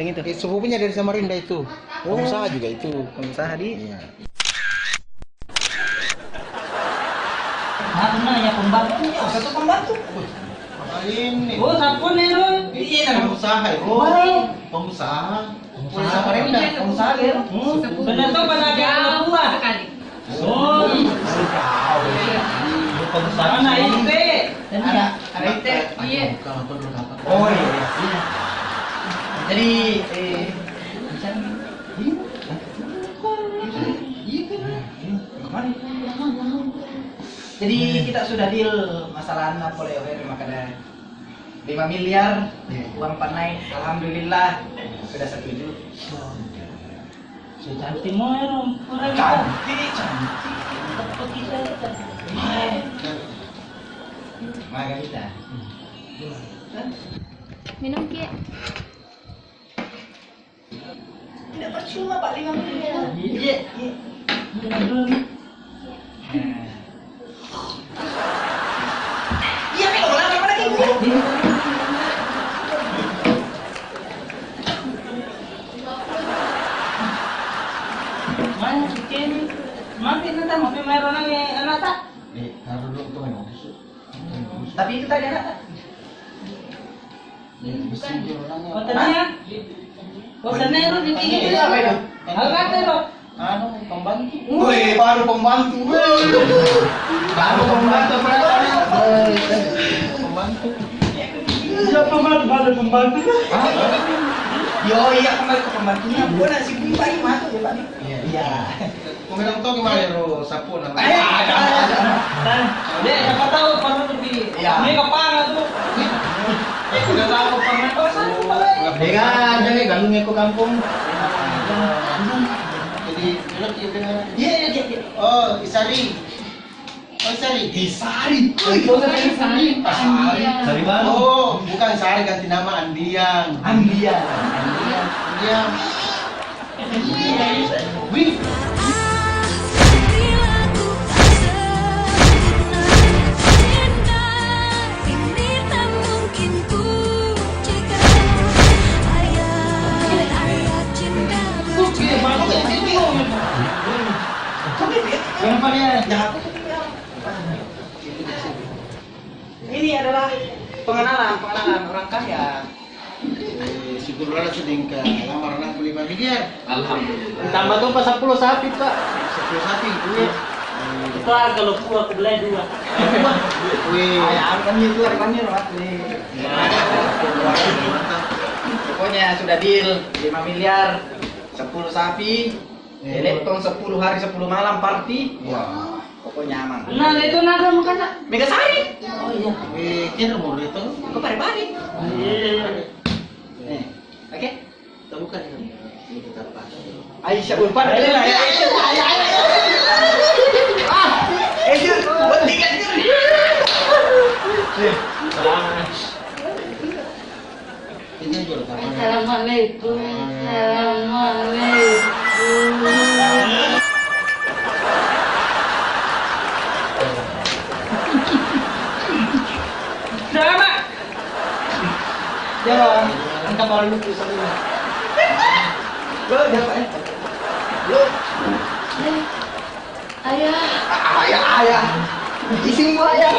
Yang itu. Sepupunya dari Samarinda itu. Pengusaha juga itu. Pengusaha di. Iya. Ya pembantu. Satu pembantu. Ini. Oh, sabun nih lo. Iya, pengusaha itu. Pengusaha. Pengusaha Samarinda. Pengusaha ya. Benar tuh pada ada dua sekali. Oh, pengusaha mana itu? Ada itu. Iya. Oh iya. Jadi Jadi kita sudah deal masalah Napoleon makanya 5 miliar uang panai, alhamdulillah sudah setuju. Cantik mau orang Cantik. Margarita. Minum Ki. Tidak percuma Pak 5 miliar. Iya. Iya, Pak, ulang apa lagi? Mana bikin? Mati nanti mau main orang yang anak tak? Taruh dulu tuh. Tapi itu tadi anak. Hotelnya? Hotelnya itu di sini. Ini apa itu? Agak tuh. Anu, pembantu. Wih, baru pembantu. Baru pembantu. Pembantu. Iya pembantu. Yo iya kembali ke pembantunya. Gua nasi kuning Pak masuk ya Pak. Iya. Kau bilang tahu gimana ro sapu nama? Ada. Dek, siapa tahu pernah pergi. Iya. Ini kepala tuh. Udah tahu pernah kau satu paling. Dengan jangan galungnya ke kampung. Jadi, Iya. oh, Isari. Oh, Isari. Isari. Sari baru. Oh, bukan Sari, ganti nama Andiang. Andian. Andiang. Wih. Kenapa dia jahat? Ini adalah pengenalan orang kaya. Syukurlah sedang ke lamar anak 5 miliar. Tambah tuh pas 10 sapi Pak. 10 sapi. Itu kalau gua aku beli 2. Wih. Kan itu harganya Pak. Pokoknya sudah deal 5 miliar, 10 sapi, elektron 10 hari 10 malam party. Wah. Pokoknya aman. Nah, itu nada makanya. Megasari. Oh iya. Wih, kira mau itu. Kok pare-pare? Iya. Nih. Oke. Kita bukan ini. Ini kita lepas. Aisyah Ulfan. Aisyah, buat tiket. Ini juga lepas. Assalamualaikum. Assalamualaikum. Selamat. Jangan. Angkat bawah lu tuh sama. Lo siapa ya? Lo. Ayah. Ayah. Isi gua ayah.